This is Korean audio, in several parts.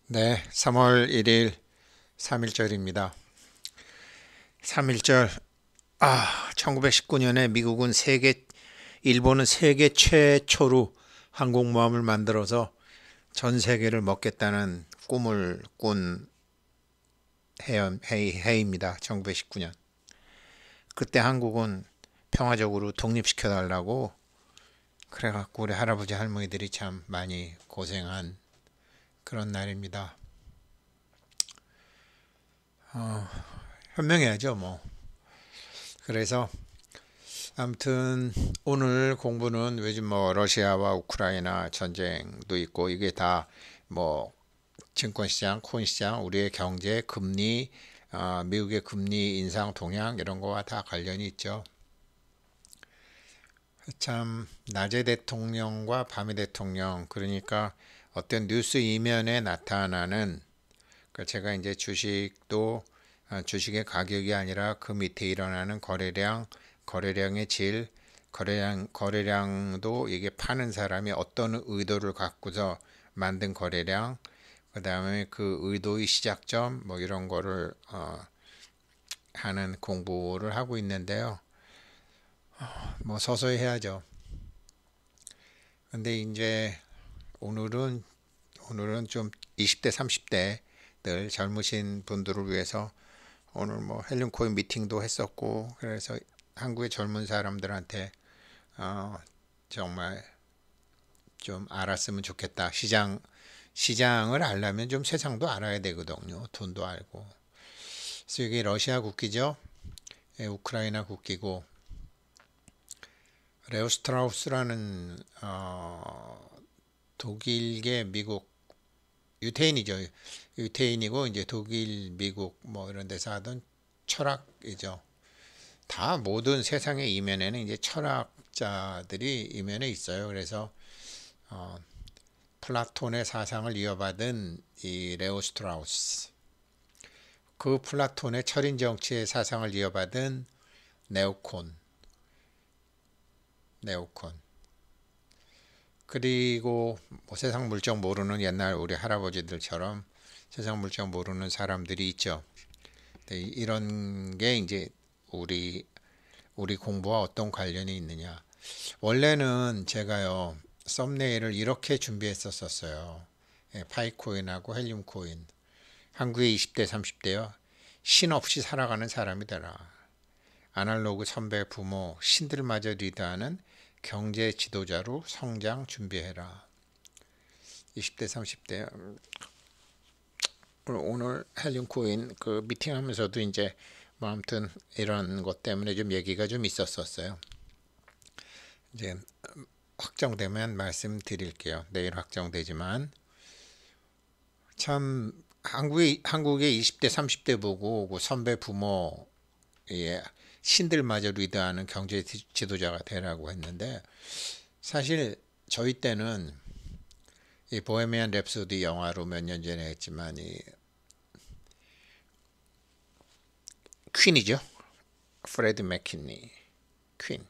네, 3월 1일 3.1절입니다. 3.1절, 1919년에 일본은 세계 최초로 항공모함을 만들어서 전 세계를 먹겠다는 꿈을 꾼 해입니다. 1919년. 그때 한국은 평화적으로 독립시켜달라고 그래갖고 우리 할아버지 할머니들이 참 많이 고생한 그런 날입니다. 현명해야죠, 뭐. 그래서 아무튼 오늘 공부는 요즘 뭐 러시아와 우크라이나 전쟁도 있고 이게 다 뭐 증권시장, 코인시장, 우리의 경제, 금리, 미국의 금리 인상 동향 이런 거와 다 관련이 있죠. 참 낮의 대통령과 밤의 대통령 그러니까 어떤 뉴스 이면에 나타나는 제가 이제 주식도 주식의 가격이 아니라 그 밑에 일어나는 거래량의 질, 거래량도 이게 파는 사람이 어떤 의도를 갖고서 만든 거래량, 그 다음에 그 의도의 시작점, 뭐 이런 거를 하는 공부를 하고 있는데요. 뭐 서서히 해야죠. 근데 이제 오늘은 좀 20대, 30대들 젊으신 분들을 위해서 오늘 뭐 헬륨 코인 미팅도 했었고 그래서 한국의 젊은 사람들한테 어, 정말 좀 알았으면 좋겠다. 시장을 알려면 좀 세상도 알아야 되거든요. 돈도 알고. 그래서 이게 러시아 국기죠. 예, 우크라이나 국기고 레오 스트라우스라는 독일계 미국 유태인이죠. 유태인이고 이제 독일, 미국 뭐 이런 데서 하던 철학이죠. 다 모든 세상의 이면에는 이제 철학자들이 이면에 있어요. 그래서 어, 플라톤의 사상을 이어받은 이 레오 스트라우스, 그 플라톤의 철인 정치의 사상을 이어받은 네오콘, 네오콘. 그리고 뭐 세상 물정 모르는 옛날 우리 할아버지들처럼 세상 물정 모르는 사람들이 있죠. 이런 게 이제 우리 공부와 어떤 관련이 있느냐. 원래는 제가요, 썸네일을 이렇게 준비했었어요. 예, 파이코인하고 헬륨코인. 한국의 20대, 30대요. 신 없이 살아가는 사람이 되라. 아날로그 선배, 부모, 신들마저 리드하는 경제 지도자로 성장 준비해라. 20대, 30대. 오늘 헬륨코인 그 미팅하면서도 이제 뭐 아무튼 이런 것 때문에 좀 얘기가 좀 있었었어요. 이제 확정되면 말씀드릴게요. 내일 확정되지만 참 한국의 20대 30대 보고 그 선배 부모 예, 신들마저 리드하는 경제 지도자가 되라고 했는데 사실 저희 때는 이 보헤미안 랩소디 영화로 몇 년 전에 했지만 이 퀸이죠. 프레드 맥키니 퀸.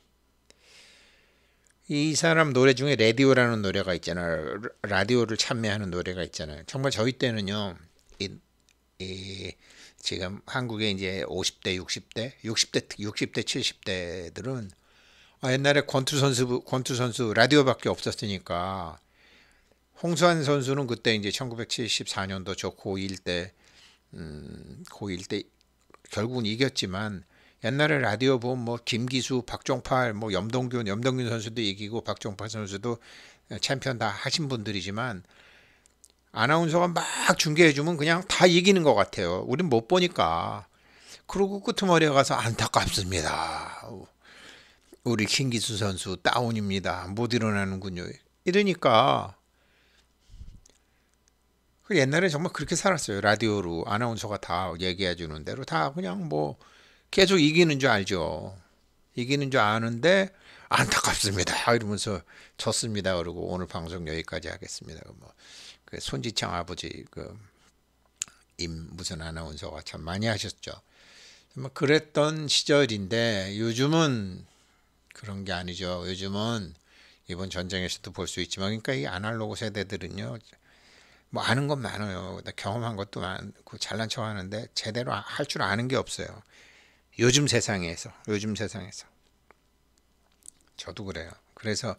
이 사람 노래 중에 라디오라는 노래가 있잖아요. 라디오를 참여하는 노래가 있잖아요. 정말 저희 때는요. 이 지금 한국의 이제 50대, 60대, 70대들은 옛날에 권투 선수 라디오밖에 없었으니까 홍수환 선수는 그때 이제 1974년도 저 고1 때 결국은 이겼지만 옛날에 라디오 보면 뭐 김기수, 박종팔, 뭐 염동균 선수도 이기고 박종팔 선수도 챔피언 다 하신 분들이지만 아나운서가 막 중계해주면 그냥 다 이기는 것 같아요. 우린 못 보니까. 그러고 끄트머리에 가서 안타깝습니다. 우리 김기수 선수 다운입니다. 못 일어나는군요. 이러니까 그 옛날에 정말 그렇게 살았어요. 라디오로 아나운서가 다 얘기해 주는 대로 다 그냥 뭐 계속 이기는 줄 알죠. 이기는 줄 아는데 안타깝습니다. 이러면서 졌습니다. 그러고 오늘 방송 여기까지 하겠습니다. 그 손지창 아버지 임 무슨 아나운서가 참 많이 하셨죠. 뭐 그랬던 시절인데 요즘은 그런 게 아니죠. 요즘은 이번 전쟁에서도 볼 수 있지만 그러니까 이 아날로그 세대들은요. 뭐 아는 건 많아요. 나 경험한 것도 많고 잘난 척 하는데 제대로 할 줄 아는 게 없어요. 요즘 세상에서 저도 그래요. 그래서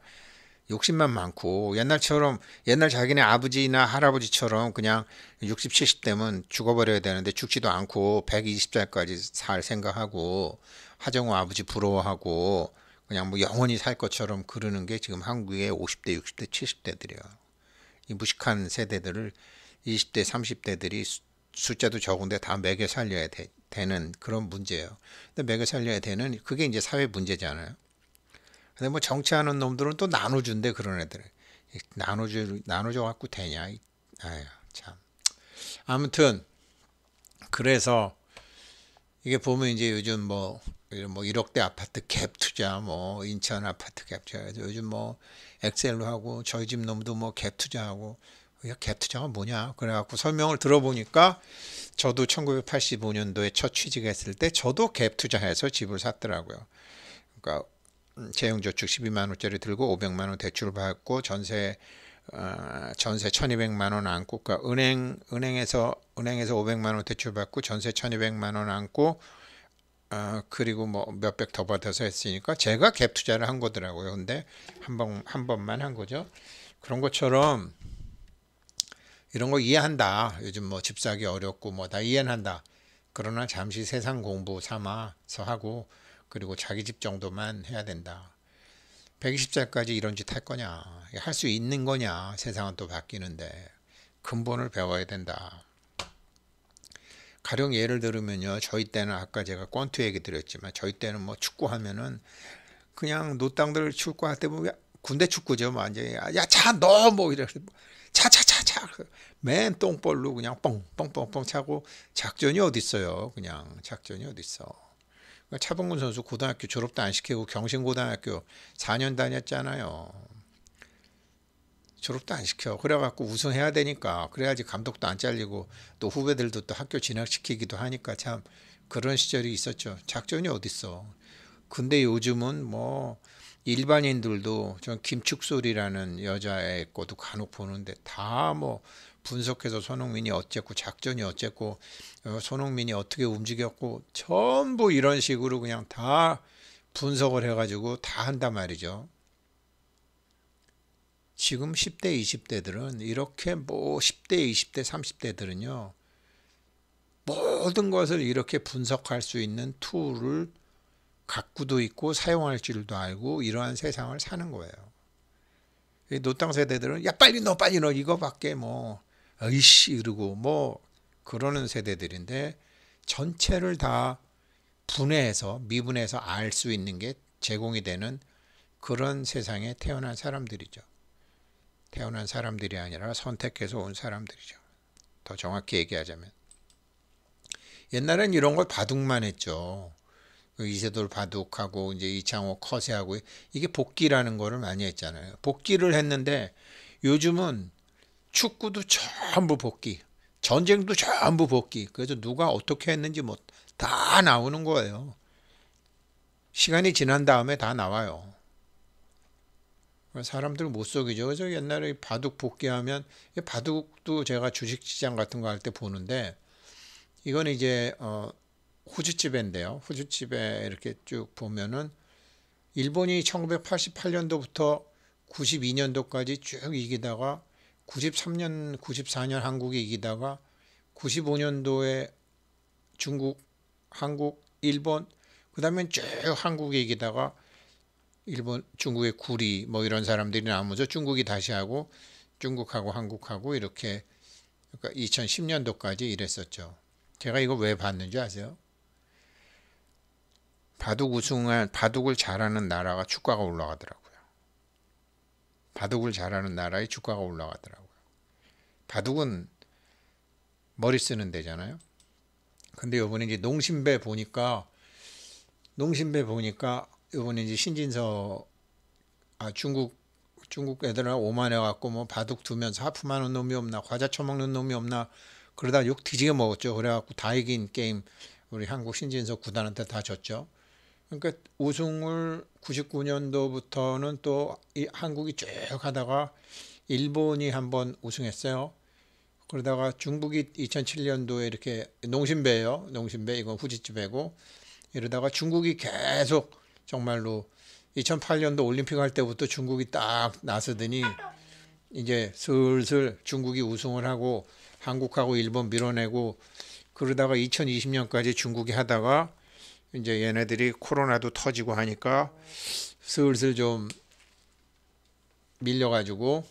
욕심만 많고 옛날 자기네 아버지나 할아버지처럼 그냥 60, 70대면 죽어버려야 되는데 죽지도 않고 120살까지 살 생각하고 하정우 아버지 부러워하고 그냥 뭐 영원히 살 것처럼 그러는 게 지금 한국의 50대, 60대, 70대들이에요. 이 무식한 세대들을 20대, 30대들이 숫자도 적은데 다 매겨 살려야 되는 그런 문제예요. 근데 매겨 살려야 되는 그게 이제 사회 문제잖아요. 근데 뭐 정치하는 놈들은 또 나눠준대 그런 애들. 나눠줘 갖고 되냐? 아유 참. 아무튼 그래서 이게 보면 이제 요즘 뭐 1억대 아파트 갭 투자 뭐 인천 아파트 갭 투자 요즘 뭐 엑셀로 하고 저희 집 놈도 뭐 갭 투자하고 갭 투자가 뭐냐? 그래갖고 설명을 들어보니까 저도 1985년도에 첫 취직했을 때 저도 갭 투자해서 집을 샀더라고요. 그러니까 재형저축 12만 원짜리 들고 500만 원 대출 받고 전세 1200만 원 안고 그러니까 은행에서 500만 원 대출 받고 전세 1200만 원 안고 그리고 뭐 몇백 더 받아서 했으니까 제가 갭 투자를 한 거더라고요. 근데 한 번만 한 거죠. 그런 것처럼 이런 거 이해한다. 요즘 뭐 집 사기 어렵고 뭐 다 이해는 한다. 그러나 잠시 세상 공부 삼아서 하고 그리고 자기 집 정도만 해야 된다. 120살까지 이런 짓 할 거냐? 할 수 있는 거냐? 세상은 또 바뀌는데 근본을 배워야 된다. 가령 예를 들으면요. 저희 때는 아까 제가 권투 얘기 드렸지만 저희 때는 뭐 축구하면은 그냥 노땅들 축구할 때 보면 군대 축구죠. 뭐 완전히 야차 너 뭐 이래 차차차차 맨 똥볼로 그냥 뻥뻥뻥뻥 차고 작전이 어디 있어요. 그냥 작전이 어디 있어. 차범근 선수 고등학교 졸업도 안 시키고 경신고등학교 4년 다녔잖아요. 졸업도 안 시켜. 그래갖고 우승해야 되니까 그래야지 감독도 안 잘리고 또 후배들도 또 학교 진학시키기도 하니까 참 그런 시절이 있었죠. 작전이 어딨어. 근데 요즘은 뭐 일반인들도 전 김축솔이라는 여자애 거도 간혹 보는데 다 뭐 분석해서 손흥민이 어쨌고 작전이 어쨌고 손흥민이 어떻게 움직였고 전부 이런 식으로 그냥 다 분석을 해가지고 다 한단 말이죠. 지금 10대, 20대들은 이렇게 뭐 10대, 20대, 30대들은요. 모든 것을 이렇게 분석할 수 있는 툴을 갖고도 있고 사용할 줄도 알고 이러한 세상을 사는 거예요. 노땅 세대들은 야 빨리 넣어 이거밖에 뭐 어이씨 이러고 뭐 그러는 세대들인데 전체를 다 분해해서 미분해서 알 수 있는 게 제공이 되는 그런 세상에 태어난 사람들이죠. 태어난 사람들이 아니라 선택해서 온 사람들이죠. 더 정확히 얘기하자면 옛날엔 이런 걸 바둑만 했죠. 이세돌 바둑하고 이제 이창호 커세하고 이게 복기라는 거를 많이 했잖아요. 복기를 했는데 요즘은 축구도 전부 복기, 전쟁도 전부 복기. 그래서 누가 어떻게 했는지 뭐 다 나오는 거예요. 시간이 지난 다음에 다 나와요. 사람들 못 속이죠. 그래서 옛날에 바둑 복귀하면 바둑도 제가 주식시장 같은 거 할 때 보는데 이건 이제 호주집인데요. 호주집에 이렇게 쭉 보면은 일본이 1988년도부터 92년도까지 쭉 이기다가 93년, 94년 한국이 이기다가 95년도에 중국, 한국, 일본 그 다음에 쭉 한국이 이기다가 일본, 중국의 구리 뭐 이런 사람들이 나오면서 중국이 다시 하고 중국하고 한국하고 이렇게 그러니까 2010년도까지 이랬었죠. 제가 이거 왜 봤는지 아세요? 바둑을 잘하는 나라가 주가가 올라가더라고요. 바둑을 잘하는 나라의 주가가 올라가더라고요. 바둑은 머리 쓰는 데잖아요. 근데 요번에 이제 농심배 보니까 요번에 이제 신진서 중국 애들하고 오만해 갖고 뭐 바둑 두면서 하품하는 놈이 없나 과자 처먹는 놈이 없나 그러다 욕 뒤지게 먹었죠. 그래갖고 다 이긴 게임 우리 한국 신진서 구단한테 다 졌죠. 그러니까 우승을 99년도부터는 또 한국이 쭉 하다가 일본이 한번 우승했어요. 그러다가 중국이 2007년도에 이렇게 농심배예요. 농심배 이건 후지집배고 이러다가 중국이 계속 정말로 2008년도 올림픽 할 때부터 중국이 딱 나서더니 이제 슬슬 중국이 우승을 하고 한국하고 일본 밀어내고 그러다가 2020년까지 중국이 하다가 이제 얘네들이 코로나도 터지고 하니까 슬슬 좀 밀려가지고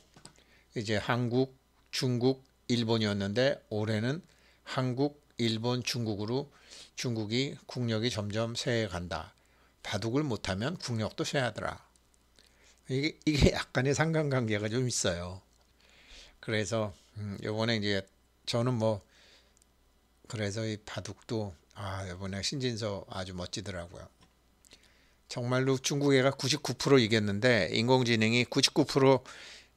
이제 한국, 중국, 일본이었는데 올해는 한국, 일본, 중국으로 중국이 국력이 점점 쇠해간다. 바둑을 못하면 국력도 쇠하더라. 이게 약간의 상관관계가 좀 있어요. 그래서 이번에 이제 저는 뭐 그래서 이 바둑도 이번에 신진서 아주 멋지더라고요. 정말로 중국 애가 99% 이겼는데 인공지능이 99%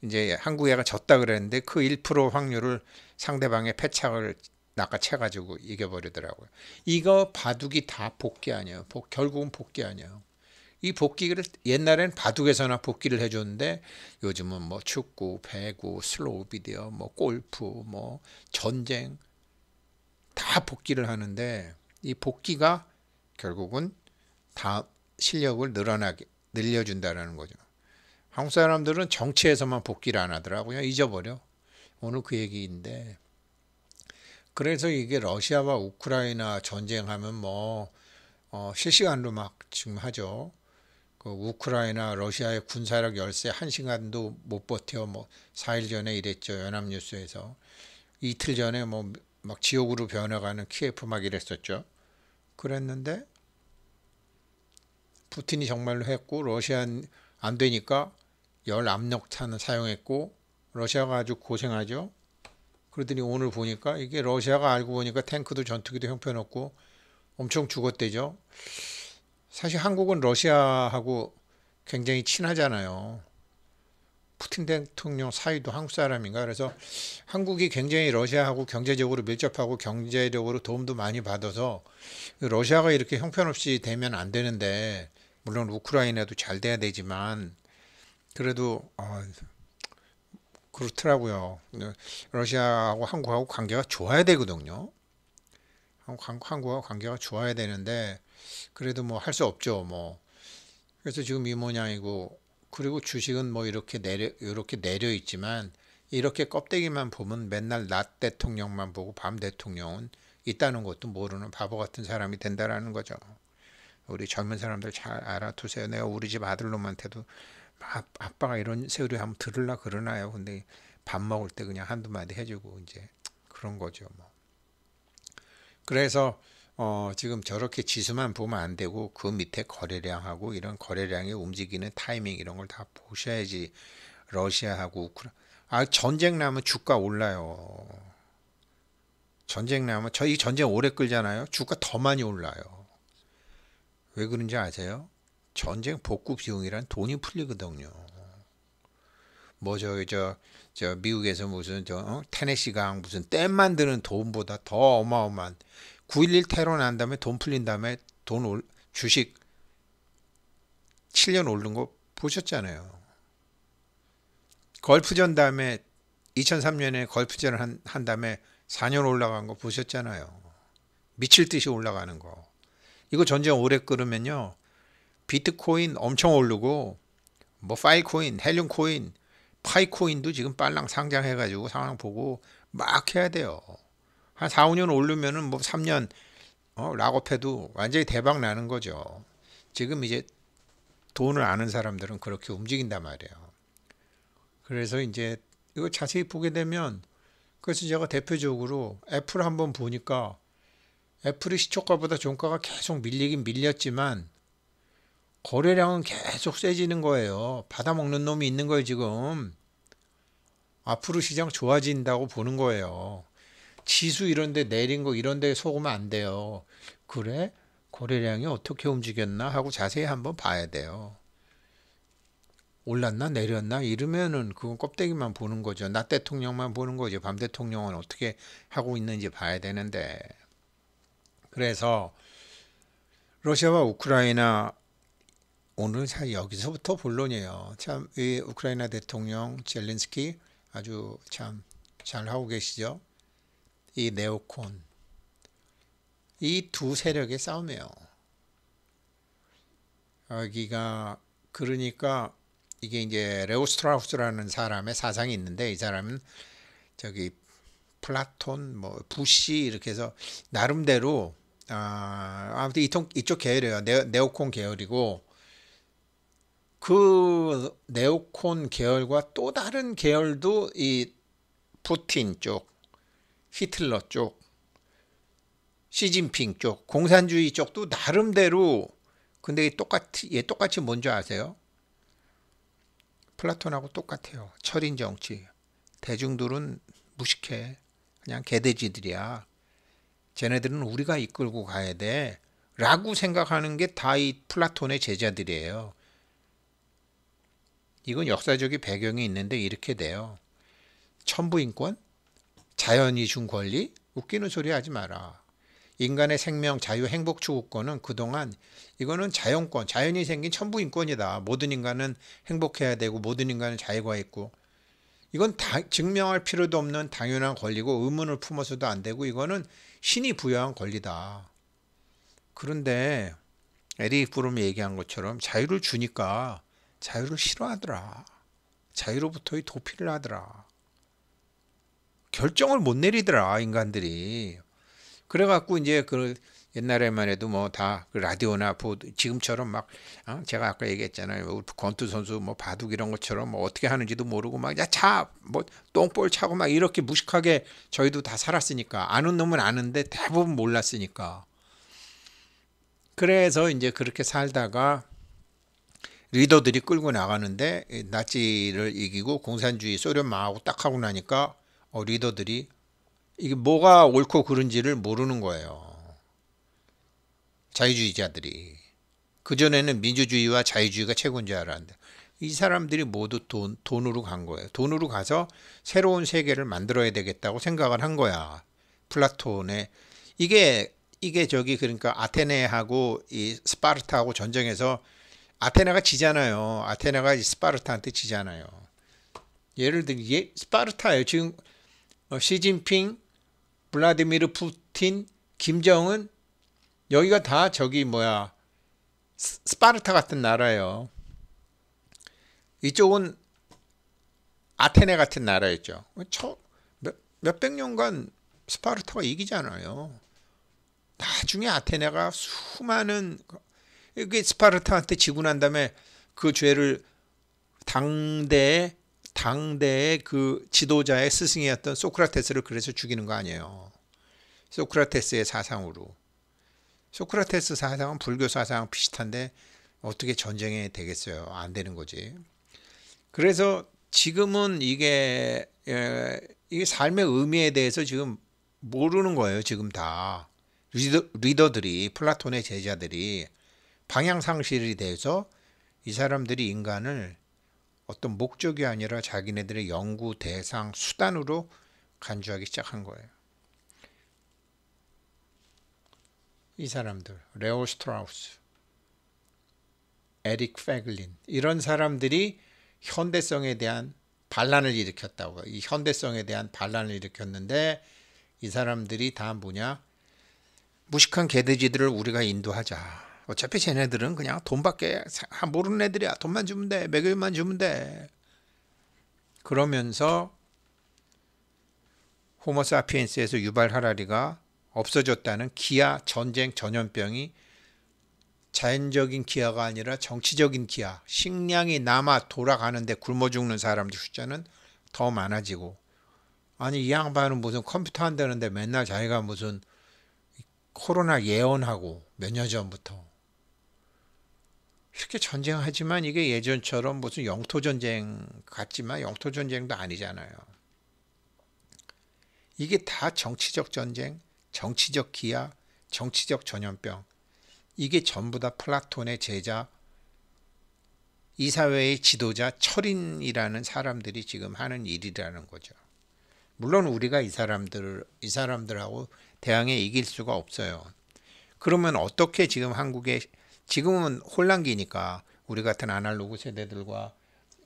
이제 한국 애가 졌다 그랬는데 그 1% 확률을 상대방의 패착을 낚아채가지고 이겨버리더라고요. 이거 바둑이 다 복귀 아니에요. 결국은 복귀 아니에요. 이 복귀를 옛날엔 바둑에서나 복귀를 해줬는데 요즘은 뭐 축구, 배구, 슬로우 비디오, 뭐 골프, 뭐 전쟁 다 복귀를 하는데 이 복귀가 결국은 다 실력을 늘려준다는 거죠. 한국 사람들은 정치에서만 복귀를 안 하더라고요. 잊어버려. 오늘 그 얘기인데 그래서 이게 러시아와 우크라이나 전쟁하면 뭐 실시간으로 막 지금 하죠. 그 우크라이나 러시아의 군사력 열세 1시간도 못 버텨 뭐 4일 전에 이랬죠. 연합뉴스에서 이틀 전에 뭐 막 지옥으로 변해가는 키예프 막 이랬었죠. 그랬는데 푸틴이 정말로 했고 러시아 안 되니까 열 압력탄을 사용했고 러시아가 아주 고생하죠. 그러더니 오늘 보니까 이게 러시아가 알고 보니까 탱크도 전투기도 형편없고 엄청 죽었대죠. 사실 한국은 러시아하고 굉장히 친하잖아요. 푸틴 대통령 사위도 한국 사람인가? 그래서 한국이 굉장히 러시아하고 경제적으로 밀접하고 경제력으로 도움도 많이 받아서 러시아가 이렇게 형편없이 되면 안 되는데 물론 우크라이나도 잘 돼야 되지만 그래도 그렇더라고요. 러시아하고 한국하고 관계가 좋아야 되거든요. 한국하고 관계가 좋아야 되는데 그래도 뭐 할 수 없죠. 뭐 그래서 지금 이 모양이고 그리고 주식은 뭐 이렇게 내려 있지만 이렇게 껍데기만 보면 맨날 낮 대통령만 보고 밤 대통령은 있다는 것도 모르는 바보 같은 사람이 된다라는 거죠. 우리 젊은 사람들 잘 알아두세요. 내가 우리 집 아들놈한테도 아빠가 이런 세월이 한번 들으려 그러나요? 근데 밥 먹을 때 그냥 한두 마디 해주고 이제 그런 거죠. 뭐. 그래서 지금 저렇게 지수만 보면 안 되고 그 밑에 거래량하고 이런 거래량이 움직이는 타이밍 이런 걸 다 보셔야지. 러시아하고 전쟁 나면 주가 올라요. 전쟁 나면 저희 전쟁 오래 끌잖아요. 주가 더 많이 올라요. 왜 그런지 아세요? 전쟁 복구 비용이란 돈이 풀리거든요. 뭐 저 미국에서 무슨 테네시 강 무슨 댐 만드는 돈보다 더 어마어마한 9.11 테러 난 다음에 돈 풀린 다음에 주식 7년 오른 거 보셨잖아요. 걸프전 다음에 2003년에 걸프전을 한 다음에 4년 올라간 거 보셨잖아요. 미칠 듯이 올라가는 거. 이거 전쟁 오래 끌으면요. 비트코인 엄청 오르고 뭐 파일코인, 헬륨코인, 파이코인도 지금 빨랑 상장해가지고 상황 보고 막 해야 돼요. 한 4, 5년 오르면은 뭐 3년 락업해도 완전히 대박 나는 거죠. 지금 이제 돈을 아는 사람들은 그렇게 움직인단 말이에요. 그래서 이제 이거 자세히 보게 되면 그래서 제가 대표적으로 애플 한번 보니까 애플이 시초가보다 종가가 계속 밀리긴 밀렸지만 거래량은 계속 세지는 거예요. 받아먹는 놈이 있는 거예요, 지금. 앞으로 시장 좋아진다고 보는 거예요. 지수 이런 데 내린 거 이런 데 속으면 안 돼요. 그래? 거래량이 어떻게 움직였나 하고 자세히 한번 봐야 돼요. 올랐나 내렸나 이러면은 그건 껍데기만 보는 거죠. 낮 대통령만 보는 거죠. 밤 대통령은 어떻게 하고 있는지 봐야 되는데. 그래서 러시아와 우크라이나 오늘 여기서부터 본론이에요. 참 이 우크라이나 대통령 젤렌스키 아주 참 잘하고 계시죠. 이 네오콘, 이 두 세력의 싸움이에요. 여기가 그러니까 이게 이제 레오 스트라우스라는 사람의 사상이 있는데, 이 사람은 저기 플라톤, 뭐 부시 이렇게 해서 나름대로 아무튼 이쪽 계열이에요. 네오콘 계열이고, 그 네오콘 계열과 또 다른 계열도 이 푸틴 쪽, 히틀러 쪽, 시진핑 쪽, 공산주의 쪽도 나름대로. 근데 얘 똑같이 뭔지 아세요? 플라톤하고 똑같아요. 철인 정치. 대중들은 무식해. 그냥 개돼지들이야. 쟤네들은 우리가 이끌고 가야 돼. 라고 생각하는 게 다 이 플라톤의 제자들이에요. 이건 역사적인 배경이 있는데 이렇게 돼요. 천부인권? 자연이 준 권리? 웃기는 소리 하지 마라. 인간의 생명, 자유, 행복 추구권은 그동안 이거는 자연권, 자연이 생긴 천부인권이다. 모든 인간은 행복해야 되고 모든 인간은 자유가 있고, 이건 증명할 필요도 없는 당연한 권리고 의문을 품어서도 안 되고, 이거는 신이 부여한 권리다. 그런데 에릭 브룸이 얘기한 것처럼 자유를 주니까 자유를 싫어하더라. 자유로부터의 도피를 하더라. 결정을 못 내리더라, 인간들이. 그래갖고 이제 그 옛날에만 해도 뭐 다 그 라디오나 보도 지금처럼 막 제가 아까 얘기했잖아요. 권투 선수 뭐 바둑 이런 것처럼 뭐 어떻게 하는지도 모르고 막 뭐 똥볼 차고 막 이렇게 무식하게 저희도 다 살았으니까, 아는 놈은 아는데 대부분 몰랐으니까. 그래서 이제 그렇게 살다가 리더들이 끌고 나가는데 나치를 이기고 공산주의 소련 망하고 딱 하고 나니까 리더들이 이게 뭐가 옳고 그른지를 모르는 거예요. 자유주의자들이. 그전에는 민주주의와 자유주의가 최고인 줄 알았는데, 이 사람들이 모두 돈으로 간 거예요. 돈으로 가서 새로운 세계를 만들어야 되겠다고 생각을 한 거야. 플라톤의. 이게 저기 그러니까 아테네하고 이 스파르타하고 전쟁에서 아테네가 지잖아요. 아테네가 스파르타한테 지잖아요. 예를 들어 스파르타예요. 지금 시진핑, 블라디미르 푸틴, 김정은, 여기가 다 저기 스파르타 같은 나라예요. 이쪽은 아테네 같은 나라였죠. 몇백 년간 스파르타가 이기잖아요. 나중에 아테네가 수많은 이게 스파르타한테 지고 난 다음에 그 죄를 당대의 그 지도자의 스승이었던 소크라테스를 그래서 죽이는 거 아니에요. 소크라테스의 사상으로. 소크라테스 사상은 불교 사상랑 비슷한데 어떻게 전쟁이 되겠어요? 안 되는 거지. 그래서 지금은 이게 삶의 의미에 대해서 지금 모르는 거예요. 지금 다 리더들이, 플라톤의 제자들이 방향 상실이 돼서 이 사람들이 인간을 어떤 목적이 아니라 자기네들의 연구 대상, 수단으로 간주하기 시작한 거예요. 이 사람들, 레오 스트라우스, 에릭 페글린, 이런 사람들이 현대성에 대한 반란을 일으켰다고. 이 현대성에 대한 반란을 일으켰는데, 이 사람들이 다 뭐냐? 무식한 개돼지들을 우리가 인도하자. 어차피 쟤네들은 그냥 돈밖에 모르는 애들이야. 돈만 주면 돼. 매교만 주면 돼. 그러면서 호모사피엔스에서 유발 하라리가 없어졌다는 기아, 전쟁, 전염병이 자연적인 기아가 아니라 정치적인 기아, 식량이 남아 돌아가는데 굶어 죽는 사람들 숫자는 더 많아지고, 아니 이 양반은 무슨 컴퓨터 한다는데 맨날 자기가 무슨 코로나 예언하고 몇 년 전부터 이렇게 전쟁하지만 이게 예전처럼 무슨 영토전쟁 같지만 영토전쟁도 아니잖아요. 이게 다 정치적 전쟁, 정치적 기아, 정치적 전염병. 이게 전부 다 플라톤의 제자, 이 사회의 지도자, 철인이라는 사람들이 지금 하는 일이라는 거죠. 물론 우리가 이 사람들하고 대항해 이길 수가 없어요. 그러면 어떻게 지금 지금은 혼란기니까 우리 같은 아날로그 세대들과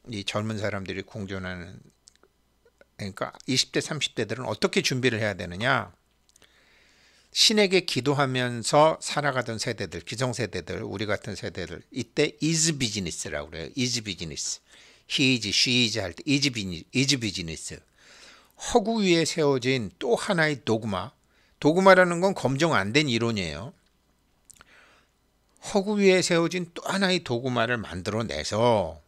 이 젊은 사람들이 공존하는, 그러니까 20대, 30대들은 어떻게 준비를 해야 되느냐? 신에게 기도하면서 살아가던 세대들, 기성세대들, 우리 같은 세대들, 이때 is business라고 그래요. is business. he is, she is 할 때 is business. 허구 위에 세워진 또 하나의 도그마. 도그마라는 건 검증 안 된 이론이에요. 허구 위에 세워진 또 하나의 도그마를 만들어내서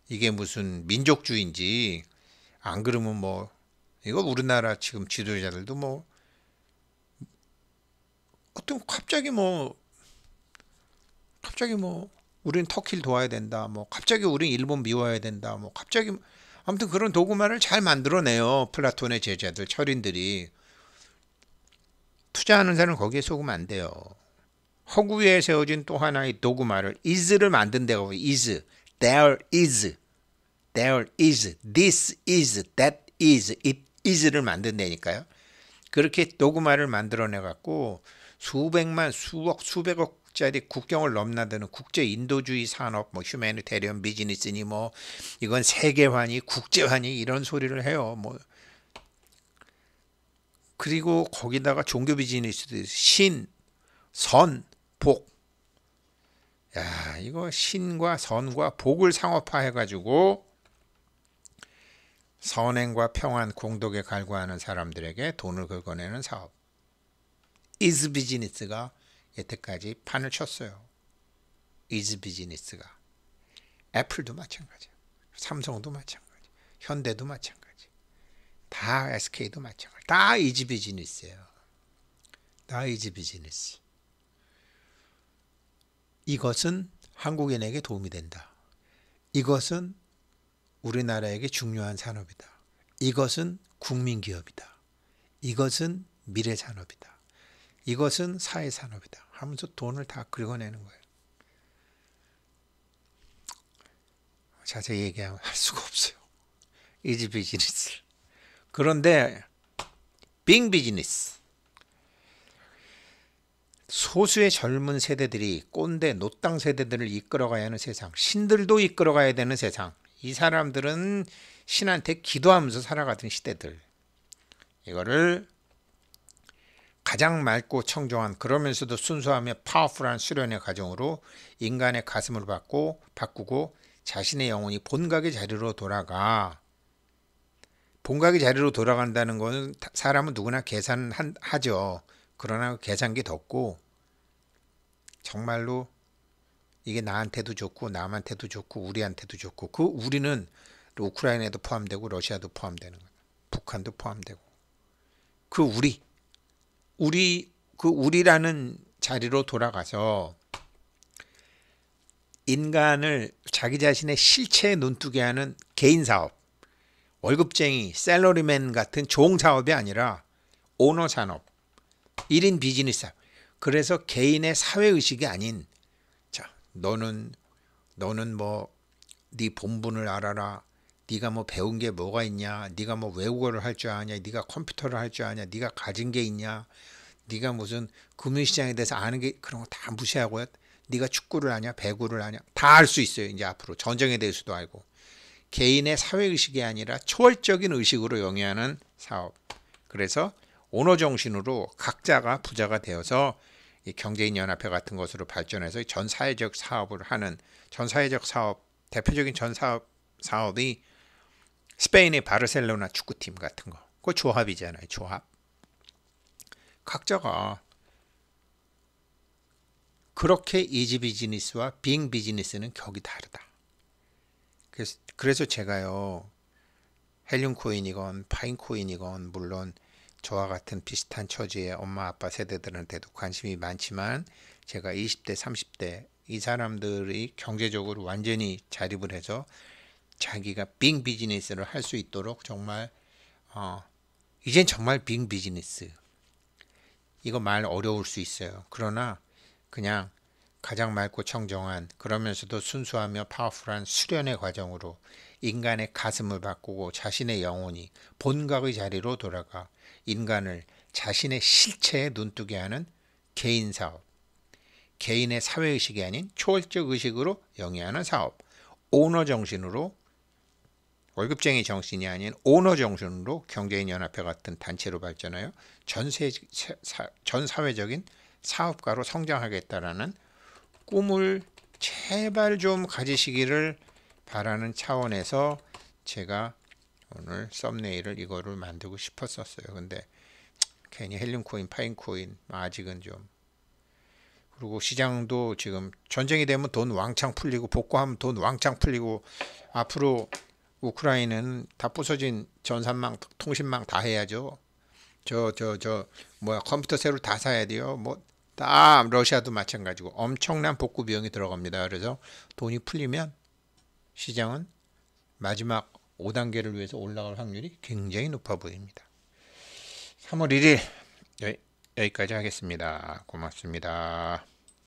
이게 무슨 민족주의인지 안 그러면 뭐 이거 우리나라 지금 지도자들도 뭐 어떤 갑자기 뭐 우린 터키를 도와야 된다. 뭐 갑자기 우린 일본 미워야 된다. 뭐 갑자기 아무튼 그런 도구마를 잘 만들어내요. 플라톤의 제자들, 철인들이. 투자하는 사람은 거기에 속으면 안 돼요. 허구 위에 세워진 또 하나의 도구마를 is를 만든다고. is, there is, this is, that is, it is를 만든다니까요. 그렇게 도구마를 만들어내 갖고 수백만, 수억, 수백억짜리 국경을 넘나드는 국제 인도주의 산업, 뭐 휴머니테리언 비즈니스니 뭐 이건 세계화니 국제화니 이런 소리를 해요. 뭐 그리고 거기다가 종교 비즈니스도 신, 선, 복. 야, 이거 신과 선과 복을 상업화해 가지고 선행과 평안 공덕에 갈구하는 사람들에게 돈을 긁어내는 사업. is 비즈니스가 여태까지 판을 쳤어요. is 비즈니스가. 애플도 마찬가지예요. 삼성도 마찬가지. 현대도 마찬가지. 다 SK도 마찬가지. 다 is 비즈니스예요. 다 is 비즈니스. 이것은 한국인에게 도움이 된다. 이것은 우리나라에게 중요한 산업이다. 이것은 국민기업이다. 이것은 미래산업이다. 이것은 사회산업이다 하면서 돈을 다 긁어내는 거예요. 자세히 얘기하면 할 수가 없어요. is 비즈니스. 그런데 being 비즈니스. 소수의 젊은 세대들이 꼰대 노땅 세대들을 이끌어가야 하는 세상, 신들도 이끌어가야 되는 세상. 이 사람들은 신한테 기도하면서 살아가던 시대들. 이거를 가장 맑고 청정한 그러면서도 순수하며 파워풀한 수련의 과정으로 인간의 가슴을 바꾸고 자신의 영혼이 본각의 자리로 돌아가. 본각의 자리로 돌아간다는 것은 사람은 누구나 계산하죠. 그러나 계산기 덮고 정말로 이게 나한테도 좋고 남한테도 좋고 우리한테도 좋고 그 우리는 우크라이나도 포함되고 러시아도 포함되는 거예요. 북한도 포함되고 그 우리라는 자리로 돌아가서 인간을 자기 자신의 실체에 눈뜨게 하는 개인 사업, 월급쟁이, 셀러리맨 같은 종 사업이 아니라 오너 산업, 1인 비즈니스. 그래서 개인의 사회의식이 아닌 자, 너는 뭐 네 본분을 알아라. 네가 뭐 배운 게 뭐가 있냐? 네가 뭐 외국어를 할 줄 아냐? 네가 컴퓨터를 할 줄 아냐? 네가 가진 게 있냐? 네가 무슨 금융시장에 대해서 아는 게 그런 거 다 무시하고요. 네가 축구를 아냐? 배구를 아냐? 다 알 수 있어요. 이제 앞으로 전쟁에 대해서도 알고. 개인의 사회의식이 아니라 초월적인 의식으로 영위하는 사업. 그래서 오너 정신으로 각자가 부자가 되어서 이 경제인 연합회 같은 것으로 발전해서 전 사회적 사업을 하는 전 사회적 사업 대표적인 전 사업이 스페인의 바르셀로나 축구팀 같은 거. 그거 조합이잖아요. 조합. 각자가 그렇게 이지 비즈니스와 빙 비즈니스는 격이 다르다. 그래서 제가요. 헬륨 코인이건 파인 코인이건 물론 저와 같은 비슷한 처지의 엄마 아빠 세대들한테도 관심이 많지만 제가 20대 30대 이 사람들이 경제적으로 완전히 자립을 해서 자기가 빙 비즈니스를 할 수 있도록 정말 이젠 정말 빙 비즈니스 이거 말 어려울 수 있어요. 그러나 그냥 가장 맑고 청정한 그러면서도 순수하며 파워풀한 수련의 과정으로 인간의 가슴을 바꾸고 자신의 영혼이 본각의 자리로 돌아가 인간을 자신의 실체에 눈뜨게 하는 개인 사업, 개인의 사회의식이 아닌 초월적 의식으로 영위하는 사업, 오너 정신으로 월급쟁이 정신이 아닌 오너 정신으로 경제인연합회 같은 단체로 발전하여 전 사회적인 사업가로 성장하겠다라는 꿈을 제발 좀 가지시기를 바라는 차원에서 제가 오늘 썸네일을 이거를 만들고 싶었었어요. 근데 괜히 헬륨코인, 파인코인 아직은 좀, 그리고 시장도 지금 전쟁이 되면 돈 왕창 풀리고 복구하면 돈 왕창 풀리고, 앞으로 우크라이나는 다 부서진 전산망, 통신망 다 해야죠. 컴퓨터 새로 다 사야 돼요. 뭐 다 러시아도 마찬가지고 엄청난 복구 비용이 들어갑니다. 그래서 돈이 풀리면 시장은 마지막 5단계를 위해서 올라갈 확률이 굉장히 높아 보입니다. 3월 1일 여기까지 하겠습니다. 고맙습니다.